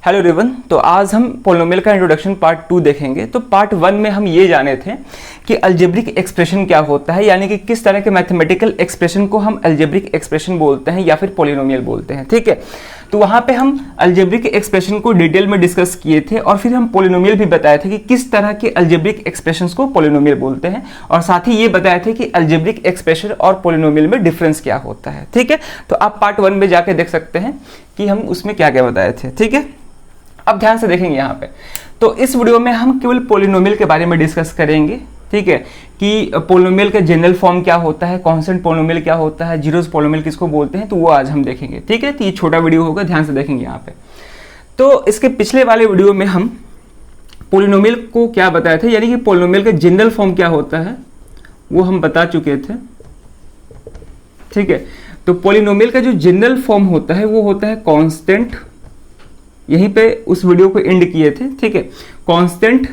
Hello everyone. तो आज हम पोलिनोमियल का इंट्रोडक्शन पार्ट 2 देखेंगे। तो पार्ट 1 में हम ये जाने थे कि अलजेब्रिक एक्सप्रेशन क्या होता है, यानी कि किस तरह के मैथमेटिकल एक्सप्रेशन को हम अलजेब्रिक एक्सप्रेशन बोलते हैं या फिर पोलिनोमियल बोलते हैं। ठीक है, तो वहाँ पे हम अलजेब्रिक एक्सप्रेशन को डिटेल में डिस्कस किए थे और फिर हम पोलिनोमियल भी बताए थे कि किस तरह के अलजेब्रिक एक्सप्रेशंस को पोलिनोमियल बोलते हैं, और साथ ही ये बताए थे कि अलजेब्रिक एक्सप्रेशन और पोलिनोमियल में डिफरेंस क्या होता है। ठीक है, तो आप पार्ट 1 में जाके देख सकते हैं कि हम उसमें क्या क्या बताए थे। ठीक है, अब ध्यान से देखेंगे यहाँ पे। तो इस वीडियो में हम केवल पोलिनोमियल के बारे में डिस्कस करेंगे। ठीक है, कि पोलिनोमियल का जनरल फॉर्म क्या होता है, कांस्टेंट पोलिनोमियल क्या होता है, जीरोस पोलिनोमियल किसको बोलते हैं, तो वो आज हम देखेंगे। ठीक है, तो ये छोटा वीडियो होगा, ध्यान से देखेंगे यहाँ पे। तो इसके पिछले वाले वीडियो में हम पोलिनोमियल को क्या बताए थे, यानी कि पोलिनोमियल का जनरल फॉर्म क्या होता है वो हम बता चुके थे। ठीक है, तो पोलिनोमियल का जो जनरल फॉर्म होता है वो होता है कांस्टेंट, यहीं पे उस वीडियो को एंड किए थे। ठीक है, कांस्टेंट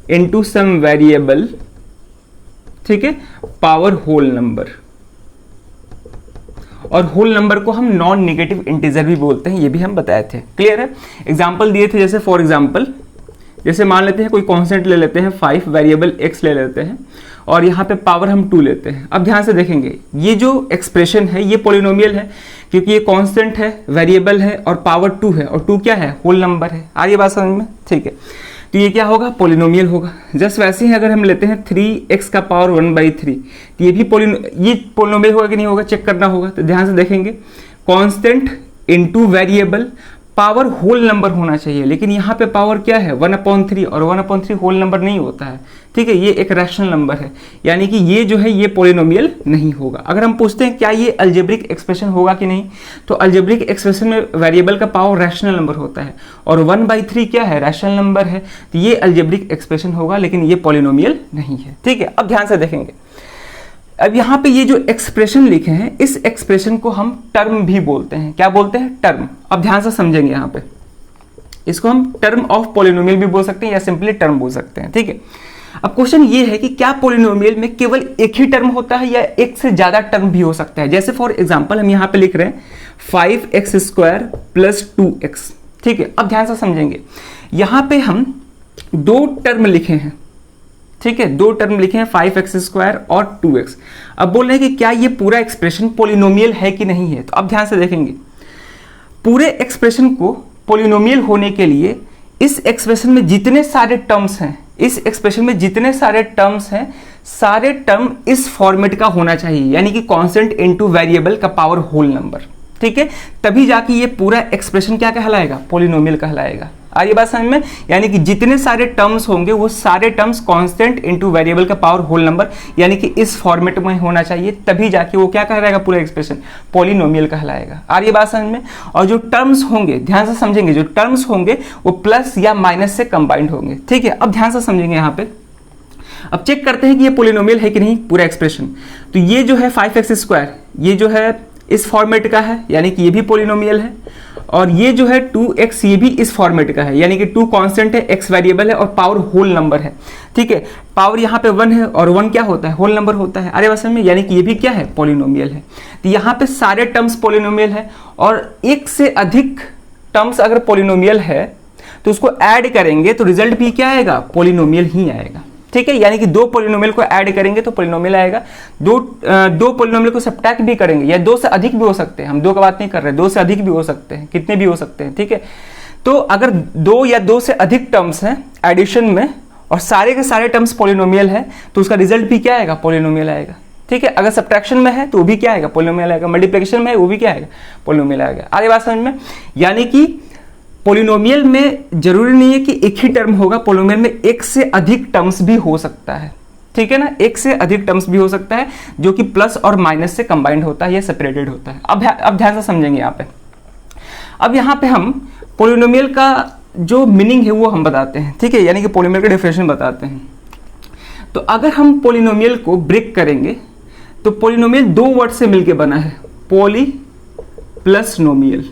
इनटू सम वेरिएबल, ठीक है, पावर होल नंबर, और होल नंबर को हम नॉन नेगेटिव इंटीजर भी बोलते हैं, ये भी हम बताए थे। क्लियर है, एग्जांपल दिए थे, जैसे फॉर एग्जांपल जैसे मान लेते हैं कोई कांस्टेंट ले लेते हैं 5, वेरिएबल x ले लेते हैं और यहाँ पे पावर हम 2 लेते हैं। अब ध्यान से देखेंगे, ये जो एक्सप्रेशन है ये पोलिनोमियल है, क्योंकि ये कांस्टेंट है, वेरिएबल है और पावर 2 है, और 2 क्या है, होल नंबर है। आ रही बात समझ में? ठीक है, तो ये क्या होगा, पोलिनोमियल होगा। जस्ट वैसे ही अगर हम लेते हैं 3x का पावर 1/3, तो ये भी पोलिनोमियल होगा कि नहीं होगा, चेक करना होगा। तो ध्यान से देखेंगे, constant into variable, power whole number होना चाहिए, लेकिन यहाँ पे पावर क्या है 1/3, और 1/3 होल नंबर नहीं होता है। ठीक है, ये एक रैशनल नंबर है, यानी कि ये जो है ये पोलिनोमियल नहीं होगा। अगर हम पूछते हैं क्या ये अलजेब्रिक एक्सप्रेशन होगा कि नहीं, तो अलजेब्रिक एक्सप्रेशन में वेरिएबल का पावर रैशनल नंबर होता है और 1/3 क्या है, रैशनल नंबर है, तो ये अलजेब्रिक एक्सप्रेशन होगा, लेकिन ये पोलिनोमियल नहीं है। ठीक है, अब ध्यान से देखेंगे। अब यहाँ पे ये जो एक्सप्रेशन लिखे हैं, इस एक्सप्रेशन को हम टर्म भी बोलते हैं। क्या बोलते हैं, टर्म। अब ध्यान से समझेंगे, यहाँ पे इसको हम टर्म ऑफ पोलिनोमियल भी बोल सकते हैं या सिंपली टर्म बोल सकते हैं। ठीक है, अब क्वेश्चन ये है कि क्या पोलिनोमियल में केवल एक ही टर्म होता है या एक से ज्यादा टर्म भी हो सकता है। जैसे फॉर एग्जांपल हम यहाँ पे लिख रहे हैं 5x² + 2x। ठीक है, अब ध्यान से समझेंगे, यहाँ पे हम 2 टर्म लिखे हैं। ठीक है, 2 टर्म लिखे हैं 5x² और 2x। अब बोल रहे हैं कि क्या ये पूरा एक्सप्रेशन पोलिनोमियल है कि नहीं है। तो अब ध्यान से देखेंगे, पूरे एक्सप्रेशन को पोलिनोमियल होने के लिए इस एक्सप्रेशन में जितने सारे टर्म्स हैं, इस एक्सप्रेशन में जितने सारे टर्म्स हैं, सारे टर्म इस फॉर्मेट का होना चाहिए, यानी कि कांस्टेंट इनटू वेरिएबल का पावर होल नंबर। ठीक है, तभी जाके ये पूरा एक्सप्रेशन क्या कहलाएगा, पोलिनोमियल कहलाएगा। आ रही बात समझ में? यानी कि जितने सारे टर्म्स होंगे वो सारे टर्म्स कांस्टेंट इनटू वेरिएबल का पावर होल नंबर, यानी कि इस फॉर्मेट में होना चाहिए, तभी जाके वो क्या कहलाएगा, पूरा एक्सप्रेशन पोलिनोमियल कहलाएगा। आ रही बात समझ में? और जो टर्म्स होंगे, ध्यान से समझेंगे, जो टर्म्स होंगे वो प्लस या माइनस से कंबाइंड होंगे। ठीक है, अब ध्यान से समझेंगे यहाँ पे। अब चेक करते हैं कि ये पोलिनोमियल है कि नहीं, पूरा एक्सप्रेशन। तो ये जो है 5x², ये जो है इस फॉर्मेट का है, यानी कि ये भी पोलिनोमियल है, और ये जो है 2x, ये भी इस फॉर्मेट का है, यानी कि 2 कांस्टेंट है, x वेरिएबल है और पावर होल नंबर है। ठीक है, पावर यहाँ पे 1 है और 1 क्या होता है, होल नंबर होता है। अरे वैसे में, यानी कि ये भी क्या है, पोलिनोमियल है। तो यहाँ पे सारे टर्म्स पोलिनोमियल है, और एक से अधिक टर्म्स अगर पोलिनोमियल है तो उसको ऐड करेंगे तो रिजल्ट भी क्या आएगा, पोलिनोमियल ही आएगा। ठीक है, यानी कि 2 पोलिनोमियल को ऐड करेंगे तो पोलिनोमियल आएगा, दो पोलिनोमियल को सब्ट्रैक्ट भी करेंगे, या 2 से अधिक भी हो सकते हैं, हम 2 का बात नहीं कर रहे, 2 से अधिक भी हो सकते हैं, कितने भी हो सकते हैं। ठीक है, तो अगर 2 या 2 से अधिक टर्म्स हैं एडिशन में और सारे के सारे टर्म्स पोलिनोमियल है, तो उसका रिजल्ट भी क्या आएगा, पोलिनोमियल आएगा। ठीक है, अगर सब्ट्रैक्शन में है तो वो भी क्या आएगा, पोलिनोमियल आएगा, मल्टीप्लिकेशन में है वो भी क्या आएगा, पोलिनोमियल आएगा। आगे बात समझ में? यानी कि पोलिनोमियल में जरूरी नहीं है कि एक ही टर्म होगा, पोलिनोमियल में एक से अधिक टर्म्स भी हो सकता है। ठीक है ना, एक से अधिक टर्म्स भी हो सकता है, जो कि प्लस और माइनस से कंबाइंड होता है या सेपरेटेड होता है। अब ध्यान से समझेंगे यहाँ पे। अब यहाँ पे हम पोलिनोमियल का जो मीनिंग है वो हम बताते हैं। ठीक है, यानी कि पोलिनोमियल का डेफिनेशन बताते हैं। तो अगर हम पोलिनोमियल को ब्रेक करेंगे तो पोलिनोमियल 2 वर्ड से मिलकर बना है, पॉली प्लस नोमियल।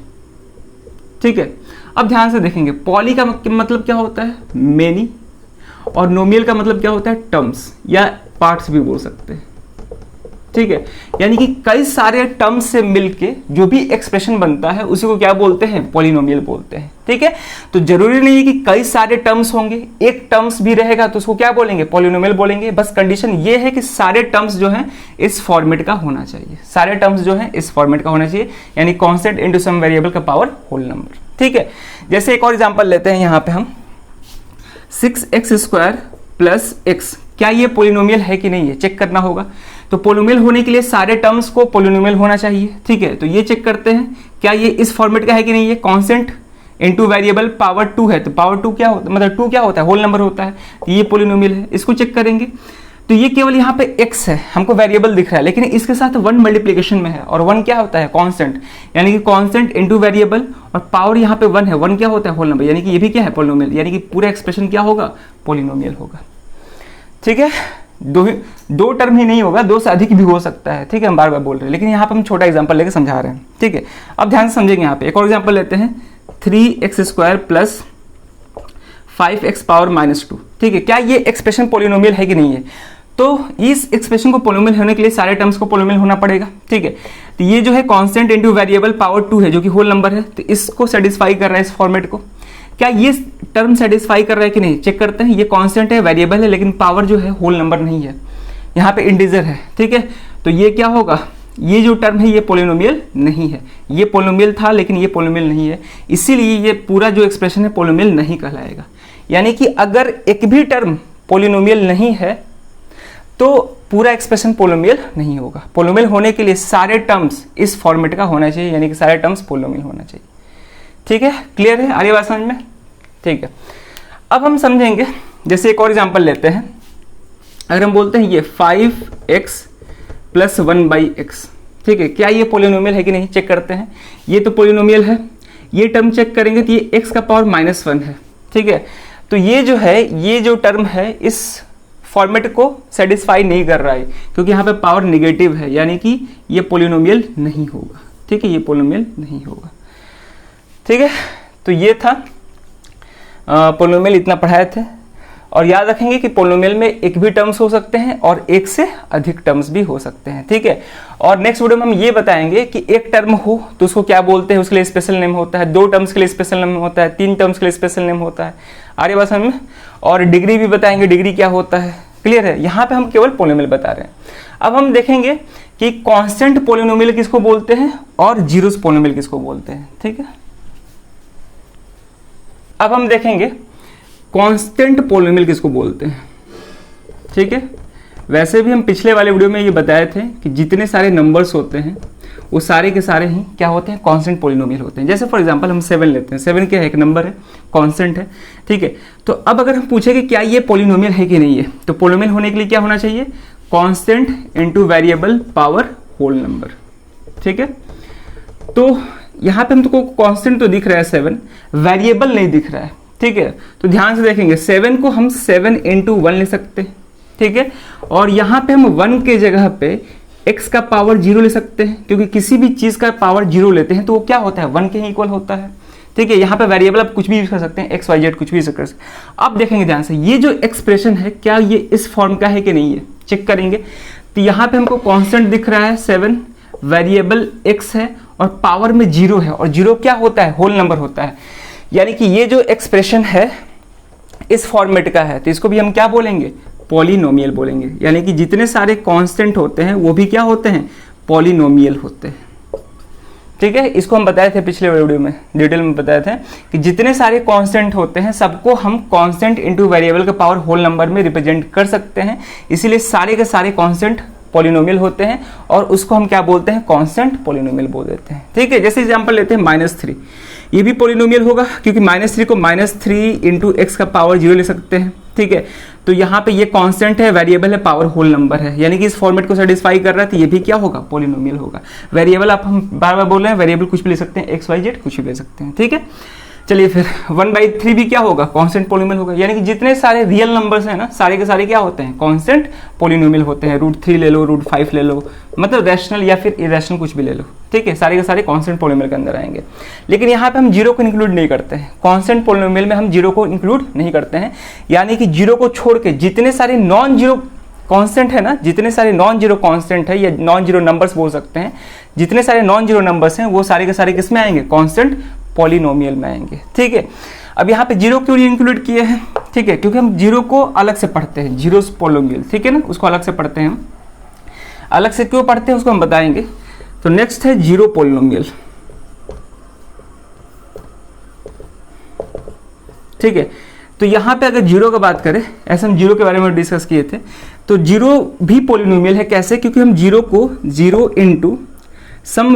ठीक है, अब ध्यान से देखेंगे, पॉली का मतलब क्या होता है, मेनी, और नोमियल का मतलब क्या होता है, टर्म्स या पार्ट्स भी बोल सकते हैं। ठीक है, यानी कि कई सारे टर्म्स से मिलके जो भी एक्सप्रेशन बनता है उसी को क्या बोलते हैं, पॉलिनोमियल बोलते हैं। ठीक है, तो जरूरी नहीं है कि कई सारे टर्म्स होंगे, एक टर्म्स भी रहेगा तो उसको क्या बोलेंगे, पॉलिनोमियल बोलेंगे। बस कंडीशन ये है कि सारे टर्म्स जो हैं इस फॉर्मेट का होना चाहिए, सारे टर्म्स जो हैं इस फॉर्मेट का होना चाहिए, यानी कांस्टेंट इनटू सम वेरिएबल का पावर होल नंबर। ठीक है, जैसे एक और एग्जांपल लेते हैं यहाँ पे हम 6x² प्लस x, क्या ये पॉलिनोमियल है कि नहीं है, चेक करना होगा। तो पॉलिनोमियल होने के लिए सारे टर्म्स को पॉलिनोमियल होना चाहिए। ठीक है, तो ये चेक करते हैं क्या ये इस फॉर्मेट का है कि नहीं है, कांस्टेंट इनटू वेरिएबल पावर 2 है, तो पावर 2 क्या होता है, मतलब 2 क्या होता है, होल नंबर होता है, तो ये पॉलिनोमियल है। इसको चेक करेंगे तो ये केवल यहाँ पे x है, हमको वेरिएबल दिख रहा है, लेकिन इसके साथ 1 मल्टीप्लिकेशन में है, और 1 क्या होता है, कांस्टेंट, यानी कि कांस्टेंट इनटू वेरिएबल, और पावर यहाँ पे 1 है, 1 क्या होता है, होल नंबर, यानी कि ये भी क्या है, पॉलिनोमियल, यानी कि पूरा एक्सप्रेशन क्या होगा, पॉलिनोमियल होगा। ठीक है, दो टर्म ही नहीं होगा, 2 से अधिक भी हो सकता है। ठीक है, हम बार बार बोल रहे हैं, लेकिन यहाँ पे हम छोटा एग्जांपल लेके समझा रहे हैं। ठीक है, अब ध्यान से समझेंगे। यहाँ पे एक और एग्जांपल लेते हैं 3x² प्लस 5x पावर -2। ठीक है, क्या ये एक्सप्रेशन पॉलिनोमियल है कि नहीं है, तो इस एक्सप्रेशन को पॉलिनोमियल होने के लिए सारे टर्म्स को पॉलिनोमियल होना पड़ेगा। ठीक है, तो ये जो है कांस्टेंट इनटू वेरिएबल पावर 2 है, जो कि होल नंबर है, तो इसको सेटिस्फाई कर रहा है इस फॉर्मेट को। क्या ये टर्म सेटिस्फाई कर रहा है कि नहीं, चेक करते हैं। ये कांस्टेंट है, वेरिएबल है, लेकिन पावर जो है होल नंबर नहीं है, यहाँ पे इंटीजर है। ठीक है, तो ये क्या होगा, ये जो टर्म है ये पॉलिनोमियल नहीं है, ये पॉलिनोमियल था लेकिन ये पॉलिनोमियल नहीं है, इसीलिए ये पूरा जो एक्सप्रेशन है पॉलिनोमियल नहीं कहलाएगा। यानी कि अगर एक भी टर्म पॉलिनोमियल नहीं है तो पूरा एक्सप्रेशन पॉलिनोमियल नहीं होगा। पॉलिनोमियल होने के लिए सारे टर्म्स इस फॉर्मेट का होना चाहिए, यानी कि सारे टर्म्स पॉलिनोमियल होना चाहिए। ठीक है, क्लियर है, आ रही बात समझ में। ठीक है, अब हम समझेंगे, जैसे एक और एग्जांपल लेते हैं। अगर हम बोलते हैं ये 5x प्लस 1/x, ठीक है, क्या ये पॉलिनोमियल है कि नहीं, चेक करते हैं। ये तो पॉलिनोमियल है, ये टर्म चेक करेंगे तो ये x का पावर -1 है। ठीक है, तो ये जो है, ये जो टर्म है इस फॉर्मेट को सेटिस्फाई नहीं कर रहा है, क्योंकि यहाँ पे पावर निगेटिव है, यानी कि ये पॉलिनोमियल नहीं होगा। ठीक है, ये पॉलिनोमियल नहीं होगा। ठीक है, तो ये था पॉलिनोमियल, इतना पढ़ाए थे। और याद रखेंगे कि पॉलिनोमियल में एक भी टर्म्स हो सकते हैं और एक से अधिक टर्म्स भी हो सकते हैं। ठीक है, और नेक्स्ट वीडियो में हम ये बताएंगे कि एक टर्म हो तो उसको क्या बोलते हैं, उसके लिए स्पेशल नेम होता है, 2 टर्म्स के लिए स्पेशल नेम होता है, 3 टर्म्स के लिए स्पेशल नेम होता है। आर्य भाषा में, और डिग्री भी बताएंगे, डिग्री क्या होता है। क्लियर है, यहाँ पे हम केवल पॉलिनोमियल बता रहे हैं। अब हम देखेंगे कि कांस्टेंट पॉलिनोमियल किसको बोलते हैं और जीरोस पॉलिनोमियल किसको बोलते हैं। ठीक है, अब हम देखेंगे कांस्टेंट पॉलिनोमियल किसको बोलते हैं। ठीक है, वैसे भी हम पिछले वाले वीडियो में ये बताए थे कि जितने सारे नंबर्स होते हैं वो सारे के सारे ही क्या होते हैं, कांस्टेंट पॉलिनोमियल होते हैं। जैसे फॉर एग्जांपल हम 7 लेते हैं, 7 क्या है, एक नंबर है, कांस्टेंट है। ठीक है, तो अब अगर हम पूछे कि क्या ये पॉलिनोमियल है कि नहीं है, तो पॉलिनोमियल होने के लिए क्या होना चाहिए, constant into variable power whole number. ठीक है, तो यहाँ पे हमको कांस्टेंट तो दिख रहा है 7, वेरिएबल नहीं दिख रहा है। ठीक है, तो ध्यान से देखेंगे, 7 को हम 7 × 1 ले सकते हैं। ठीक है, और यहाँ पे हम 1 के जगह पे x का पावर 0 ले सकते हैं, क्योंकि किसी भी चीज का पावर 0 लेते हैं तो वो क्या होता है, 1 के ही इक्वल होता है। ठीक है, यहाँ पे वेरिएबल आप कुछ भी यूज कर सकते हैं, x y z कुछ भी यूज कर सकते हैं। अब देखेंगे ध्यान से, ये जो एक्सप्रेशन है क्या ये इस फॉर्म का है कि नहीं है, चेक करेंगे। तो यहाँ पे हमको कांस्टेंट दिख रहा है 7, वेरिएबल x है और पावर में 0 है, और 0 क्या होता है, होल नंबर होता है। यानी कि ये जो एक्सप्रेशन है इस फॉर्मेट का है, तो इसको भी हम क्या बोलेंगे, पॉलिनोमियल बोलेंगे। यानी कि जितने सारे कांस्टेंट होते हैं वो भी क्या होते हैं, पॉलिनोमियल होते हैं। ठीक है, इसको हम बताए थे पिछले वीडियो में, डिटेल में बताए थे कि जितने सारे कांस्टेंट होते हैं सबको हम कांस्टेंट इनटू वेरिएबल का पावर होल नंबर में रिप्रेजेंट कर सकते हैं, इसीलिए सारे के सारे कांस्टेंट पॉलिनोमियल होते हैं और उसको हम क्या बोलते हैं, कांस्टेंट पॉलिनोमियल बोल देते हैं। ठीक है, जैसे एग्जांपल लेते हैं -3, ये भी पॉलिनोमियल होगा क्योंकि -3 को -3 × x का पावर 0 ले सकते हैं। ठीक है, तो यहाँ पे ये कांस्टेंट है, वेरिएबल है, पावर होल नंबर है, यानी कि इस फॉर्मेट को सेटिस्फाई कर रहा है, तो ये भी क्या होगा, पॉलिनोमियल होगा। वेरिएबल आप हम बार बार बोल रहे हैं, वेरिएबल कुछ भी ले सकते हैं, x y z कुछ भी ले सकते हैं। ठीक है, चलिए फिर 1/3 भी क्या होगा, कांस्टेंट पॉलिनोमियल होगा। यानी कि जितने सारे रियल नंबर्स हैं ना, सारे के सारे क्या होते हैं, कांस्टेंट पॉलिनोमियल होते हैं। √3 ले लो, √5 ले लो, मतलब रैशनल या फिर इरेशनल कुछ भी ले लो। ठीक है, सारे के सारे कांस्टेंट पॉलिनोमियल के अंदर आएंगे। लेकिन यहाँ पे हम 0 को इंक्लूड नहीं करते हैं, कांस्टेंट पॉलिनोमियल में हम 0 को इंक्लूड नहीं करते हैं। यानी कि 0 को छोड़ के जितने सारे नॉन जीरो कांस्टेंट है ना, जितने सारे नॉन जीरो कांस्टेंट है या नॉन जीरो नंबर्स बोल सकते हैं, जितने सारे नॉन जीरो नंबर्स हैं वो सारे के सारे किस में आएंगे, कांस्टेंट पॉलिनोमियल में आएंगे। ठीक है, अब यहाँ पे जीरो क्यों इंक्लूड किए हैं, ठीक है, क्योंकि हम जीरो को अलग से पढ़ते हैं, जीरो पॉलिनोमियल, ठीक है ना, उसको अलग से पढ़ते हैं हम। अलग से क्यों पढ़ते हैं उसको हम बताएंगे। तो नेक्स्ट है जीरो पॉलिनोमियल। ठीक है, तो यहाँ पे अगर जीरो का बात करें, ऐसे हम जीरो के बारे में डिस्कस किए थे, तो जीरो भी पॉलिनोमियल है। कैसे, क्योंकि हम जीरो को जीरो इंटू सम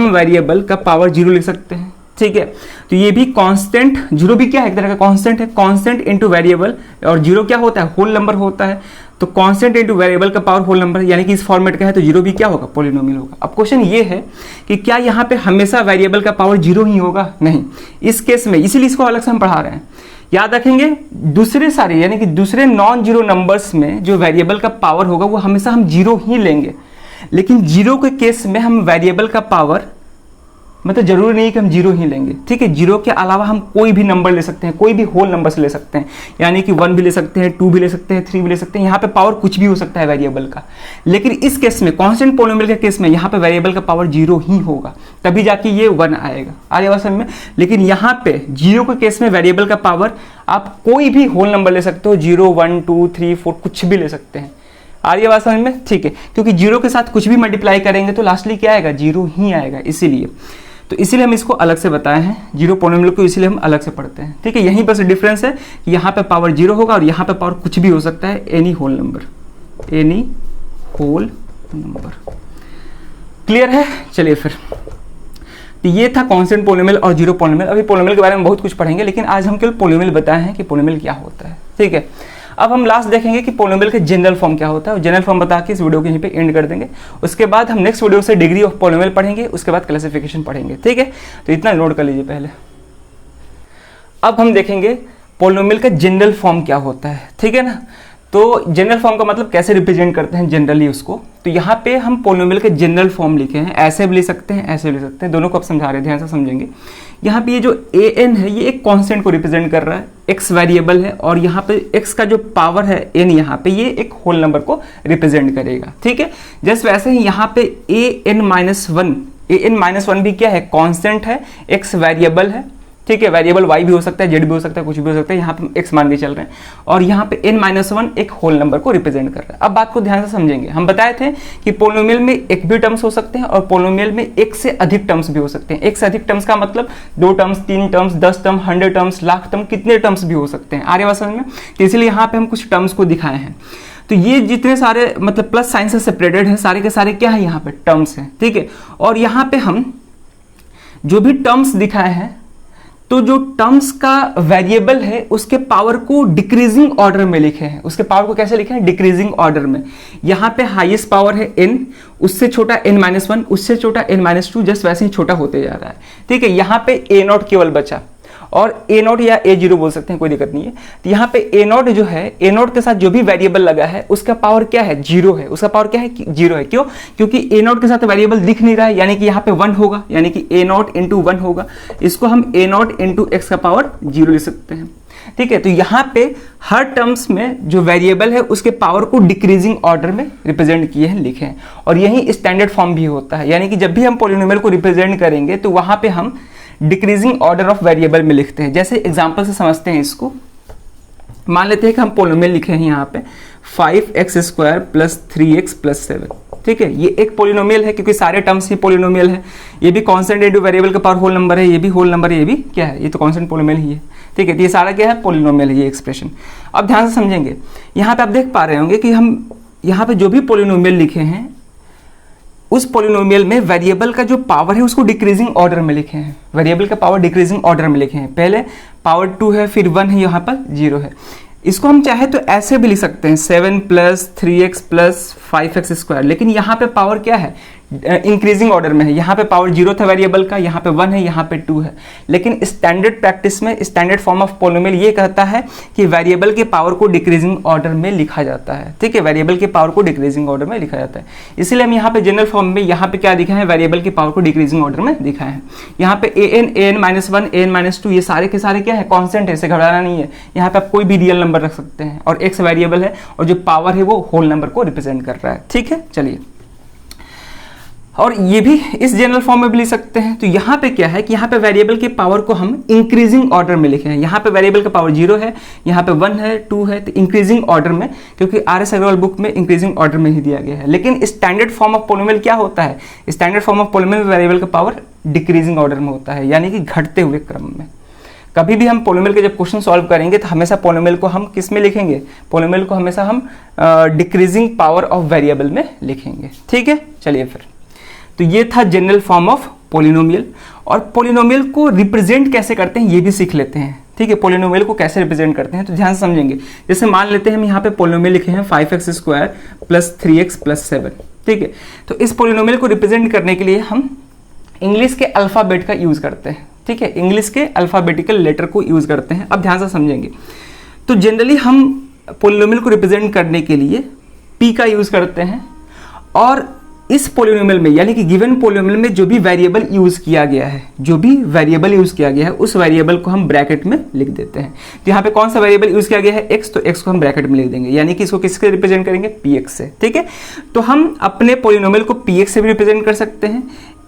वेरिएबल का पावर जीरो लिख सकते हैं। ठीक है, तो ये भी कांस्टेंट, जीरो भी क्या है, एक तरह का कांस्टेंट है, कांस्टेंट इनटू वेरिएबल, और जीरो क्या होता है, होल नंबर होता है, तो कांस्टेंट इनटू वेरिएबल का पावर होल नंबर, यानी कि इस फॉर्मेट का है, तो जीरो भी क्या होगा, पॉलिनोमियल होगा। अब क्वेश्चन ये है कि क्या यहाँ पे हमेशा वेरिएबल का पावर जीरो ही होगा, नहीं, इस केस में, इसीलिए इसको अलग से हम पढ़ा रहे हैं। याद रखेंगे, दूसरे सारे यानी कि दूसरे नॉन जीरो नंबर्स में जो वेरिएबल का पावर होगा वो हमेशा हम जीरो ही लेंगे, लेकिन जीरो के केस में हम वेरिएबल का पावर मतलब जरूरी नहीं कि हम जीरो ही लेंगे। ठीक है, जीरो के अलावा हम कोई भी नंबर ले सकते हैं, कोई भी होल नंबर से ले सकते हैं, यानी कि 1 भी ले सकते हैं, 2 भी ले सकते हैं, 3 भी ले सकते हैं, यहाँ पे पावर कुछ भी हो सकता है वेरिएबल का। लेकिन इस केस में, कांस्टेंट पॉलिनोमियल के केस में, यहाँ पे वेरिएबल का पावर जीरो ही होगा, तभी जाके ये 1 आएगा। आगे बात समझ में। लेकिन यहाँ पे जीरो के केस में वेरिएबल का पावर आप कोई भी होल नंबर ले सकते हो, 0, 1, 2, 3, 4 कुछ भी ले सकते हैं। आ रही है बात समझ में। ठीक है, क्योंकि जीरो के साथ कुछ भी मल्टीप्लाई करेंगे तो लास्टली क्या आएगा, जीरो ही आएगा, इसीलिए तो इसीलिए हम इसको अलग से बताए हैं, जीरो पॉलिनोमियल को इसीलिए हम अलग से पढ़ते हैं। ठीक है, यहीं पर से डिफरेंस है कि यहाँ पे पावर जीरो होगा और यहाँ पे पावर कुछ भी हो सकता है, any whole number, any whole number. Clear है। चलिए फिर, तो ये था कांस्टेंट पॉलिनोमियल और जीरो पॉलिनोमियल। अभी पॉलिनोमियल के बारे में बहुत कुछ पढ़ेंगे, लेकिन आज हम केवल पॉलिनोमियल बताए हैं कि पॉलिनोमियल क्या होता है। ठीक है, अब हम लास्ट देखेंगे कि पॉलिनोमियल के जनरल फॉर्म क्या होता है, और जनरल फॉर्म बता के इस वीडियो के यहीं पे एंड कर देंगे। उसके बाद हम नेक्स्ट वीडियो से डिग्री ऑफ पॉलिनोमियल पढ़ेंगे, उसके बाद क्लासिफिकेशन पढ़ेंगे। ठीक है, तो इतना नोट कर लीजिए पहले। अब हम देखेंगे पॉलिनोमियल का जनरल फॉर्म क्या होता है। ठीक है ना, तो जनरल फॉर्म का मतलब कैसे रिप्रेजेंट करते हैं जनरली उसको। तो यहाँ पे हम पॉलिनोमियल के जनरल फॉर्म लिखे हैं, ऐसे भी ले सकते हैं, ऐसे भी ले सकते हैं, दोनों को आप समझा रहे हैं, ध्यान से समझेंगे। यहाँ पे ये जो an है ये एक कांस्टेंट को रिप्रेजेंट कर रहा है, x वेरिएबल है, और यहाँ पे x का जो पावर है n, यहाँ पे ये एक होल नंबर को रिप्रेजेंट करेगा। ठीक है, जस्ट वैसे ही यहाँ पे an-1 भी क्या है, कांस्टेंट है, x वेरिएबल है। ठीक है, वेरिएबल y भी हो सकता है, z भी हो सकता है, कुछ भी हो सकता है, यहाँ पे x मान के चल रहे हैं, और यहाँ पे n-1 एक होल नंबर को रिप्रेजेंट कर रहा है। अब बात को ध्यान से समझेंगे। हम बताए थे कि पॉलिनोमियल में एक भी टर्म्स हो सकते हैं और पॉलिनोमियल में एक से अधिक टर्म्स भी हो सकते हैं। एक से अधिक टर्म्स का मतलब 2 terms, 3 terms, 10 term, 100 terms, lakh term, कितने टर्म्स भी हो सकते हैं। आर्य समझ में। तो इसलिए यहाँ पे हम कुछ टर्म्स को दिखाए हैं। तो ये जितने सारे मतलब प्लस साइन से सेपरेटेड है, सारे के सारे क्या है, यहाँ पे टर्म्स हैं। ठीक है, और यहाँ पे हम जो भी टर्म्स दिखाए हैं, तो जो टर्म्स का वेरिएबल है उसके पावर को डिक्रीजिंग ऑर्डर में लिखे हैं। उसके पावर को कैसे लिखे हैं, डिक्रीजिंग ऑर्डर में। यहाँ पे हाईएस्ट पावर है n, उससे छोटा n-1, उससे छोटा n-2, जस्ट वैसे ही छोटा होते जा रहा है। ठीक है, यहाँ पे a0 केवल बचा, और a0 या a0 बोल सकते हैं, कोई दिक्कत नहीं है। तो यहाँ पे a0 जो है, a0 के साथ जो भी वेरिएबल लगा है उसका पावर क्या है, जीरो है। उसका पावर क्या है, जीरो है। क्यों, क्योंकि a0 के साथ वेरिएबल दिख नहीं रहा है, यानी कि यहाँ पे 1 होगा, यानी कि a0 इंटू 1 होगा। इसको हम a0 इंटू x का पावर जीरो ले सकते हैं। ठीक है, तो यहाँ पे हर टर्म्स में जो वेरिएबल है उसके पावर को डिक्रीजिंग ऑर्डर में रिप्रेजेंट किए हैं, लिखे हैं, और यही स्टैंडर्ड फॉर्म भी होता है। यानी कि जब भी हम पॉलिनोमियल को रिप्रेजेंट करेंगे तो वहां पे हम डिक्रीजिंग ऑर्डर ऑफ वेरिएबल में लिखते हैं। जैसे एग्जांपल से समझते हैं इसको। मान लेते हैं कि हम पॉलिनोमियल लिखे हैं यहाँ पे 5x² + 3x + 7। ठीक है, ये एक पॉलिनोमियल है क्योंकि सारे टर्म्स ही पॉलिनोमियल है। ये भी कांस्टेंट इनटू वेरिएबल का पावर होल नंबर है, ये भी होल नंबर है, ये भी क्या है, ये तो कांस्टेंट पॉलिनोमियल ही है। ठीक है, तो ये सारा क्या है, पॉलिनोमियल है, ये एक्सप्रेशन। अब ध्यान से समझेंगे, यहाँ पे आप देख पा रहे होंगे कि हम यहाँ पे जो भी पॉलिनोमियल लिखे हैं उस पॉलिनोमियल में वेरिएबल का जो पावर है उसको डिक्रीजिंग ऑर्डर में लिखे हैं। वेरिएबल का पावर डिक्रीजिंग ऑर्डर में लिखे हैं। पहले पावर 2 है, फिर 1 है, यहाँ पर 0 है। इसको हम चाहे तो ऐसे भी लिख सकते हैं 7 + 3x + 5x², लेकिन यहाँ पे पावर क्या है, इंक्रीजिंग ऑर्डर में है। यहाँ पे पावर 0 था वेरिएबल का, यहाँ पे 1 है, यहाँ पे 2 है। लेकिन स्टैंडर्ड प्रैक्टिस में स्टैंडर्ड फॉर्म ऑफ पॉलिनोमियल ये कहता है कि वेरिएबल के पावर को डिक्रीजिंग ऑर्डर में लिखा जाता है। ठीक है, वेरिएबल के पावर को डिक्रीजिंग ऑर्डर में लिखा जाता है। इसलिए हम यहाँ पे जनरल फॉर्म में यहाँ पे क्या दिखा है, वेरिएबल के पावर को डिक्रीजिंग ऑर्डर में दिखा है। यहाँ पे an-1 an-2 ये सारे के सारे क्या है, कॉन्स्टेंट है, इसे घबराना नहीं है। यहाँ पे आप कोई भी रियल नंबर रख सकते हैं और x वेरिएबल है और जो पावर है वो होल नंबर को रिप्रेजेंट कर रहा है। ठीक है, चलिए, और ये भी इस जनरल फॉर्म में भी लिख सकते हैं। तो यहाँ पे क्या है कि यहाँ पे वेरिएबल के पावर को हम इंक्रीजिंग ऑर्डर में लिखे हैं। यहाँ पे वेरिएबल का पावर 0 है, यहाँ पे 1 है, 2 है, तो इंक्रीजिंग ऑर्डर में, क्योंकि RS अग्रवाल बुक में इंक्रीजिंग ऑर्डर में ही दिया गया है। लेकिन स्टैंडर्ड फॉर्म ऑफ पॉलिनोमियल क्या होता है, standard form of polynomial variable का पावर डिक्रीजिंग ऑर्डर में होता है, यानी कि घटते हुए क्रम में। कभी भी हम पॉलिनोमियल के जब क्वेश्चन सॉल्व करेंगे तो हमेशा पॉलिनोमियल को हम किस में लिखेंगे, पॉलिनोमियल को हमेशा हम डिक्रीजिंग पावर ऑफ वेरिएबल में लिखेंगे। ठीक है, चलिए फिर, तो ये था जनरल फॉर्म ऑफ पॉलिनोमियल। और पॉलिनोमियल को रिप्रेजेंट कैसे करते हैं ये भी सीख लेते हैं। ठीक है, पॉलिनोमियल को कैसे रिप्रेजेंट करते हैं तो ध्यान से समझेंगे। जैसे मान लेते हैं हम यहाँ पे पॉलिनोमियल लिखे हैं 5x² + 3x + 7। ठीक है, तो इस पॉलिनोमियल को रिप्रेजेंट करने के लिए हम इंग्लिश के अल्फाबेट का यूज करते हैं। ठीक है, इंग्लिश के अल्फाबेटिकल लेटर को यूज करते हैं। अब ध्यान से समझेंगे, तो जनरली हम पॉलिनोमियल को रिप्रेजेंट करने के लिए p का यूज करते हैं, और इस पॉलिनोमियल में यानी कि गिवन पॉलिनोमियल में जो भी वेरिएबल यूज किया गया है, जो भी वेरिएबल यूज किया गया है उस वेरिएबल को हम ब्रैकेट में लिख देते हैं। तो यहाँ पे कौन सा वेरिएबल यूज किया गया है, x, तो x को हम ब्रैकेट में लिख देंगे, यानी कि इसको किससे रिप्रेजेंट करेंगे, px से। ठीक है, तो हम अपने पॉलिनोमियल को px से भी रिप्रेजेंट कर सकते हैं,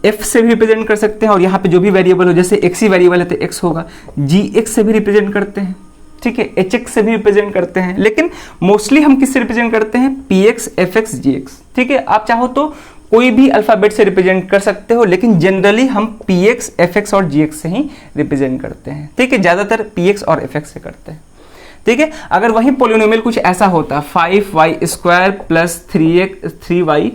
f से भी रिप्रेजेंट कर सकते हैं, और यहाँ पे जो भी वेरिएबल हो, जैसे x ही वेरिएबल है तो x होगा, gx से भी रिप्रेजेंट करते हैं। ठीक है, hx से भी रिप्रेजेंट करते हैं, लेकिन मोस्टली हम किससे रिप्रेजेंट करते हैं, px, fx, gx। ठीक है, आप चाहो तो कोई भी अल्फाबेट से रिप्रेजेंट कर सकते हो, लेकिन जनरली हम px, fx और gx से ही रिप्रेजेंट करते हैं। ठीक है, ज्यादातर px और fx से करते हैं। ठीक है, अगर वही पॉलिनोमियल कुछ ऐसा होता 5y² + 3y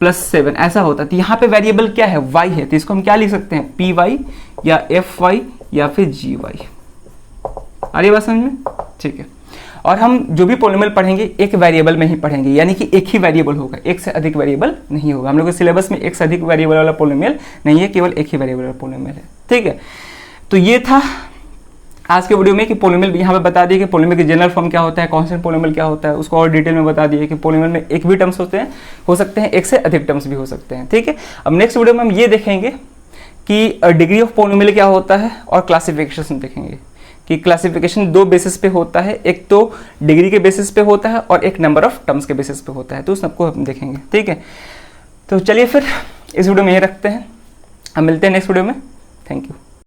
+ 7 ऐसा होता, तो यहाँ पे वेरिएबल क्या है, y है, तो इसको हम क्या लिख सकते हैं, py या fy या फिर gy। आ रही बात समझ में? ठीक है, और हम जो भी पॉलिनोमियल पढ़ेंगे एक वेरिएबल में ही पढ़ेंगे, यानी कि एक ही वेरिएबल होगा, एक से अधिक वेरिएबल नहीं होगा। हम लोग के सिलेबस में एक से अधिक वेरिएबल वाला पॉलिनोमियल नहीं है, केवल एक ही वेरिएबल वाला पॉलिनोमियल है। ठीक है, तो ये था आज के वीडियो में कि पॉलिनोमियल यहाँ पे बता दिए कि पॉलिनोमियल की जनरल फॉर्म क्या होता है, कांस्टेंट पॉलिनोमियल क्या होता है, उसको और डिटेल में बता दिए कि पॉलिनोमियल में एक भी टर्म्स होते हैं, हो सकते हैं एक से अधिक टर्म्स भी हो सकते हैं। ठीक है, अब नेक्स्ट वीडियो में हम ये देखेंगे कि डिग्री ऑफ पॉलिनोमियल क्या होता है, और क्लासिफिकेशन देखेंगे कि क्लासिफिकेशन 2 बेसिस पे होता है, एक तो डिग्री के बेसिस पे होता है और एक नंबर ऑफ टर्म्स के बेसिस पे होता है, तो उस सबको हम देखेंगे। ठीक है, तो चलिए फिर इस वीडियो में ये रखते हैं, हम मिलते हैं नेक्स्ट वीडियो में। Thank you.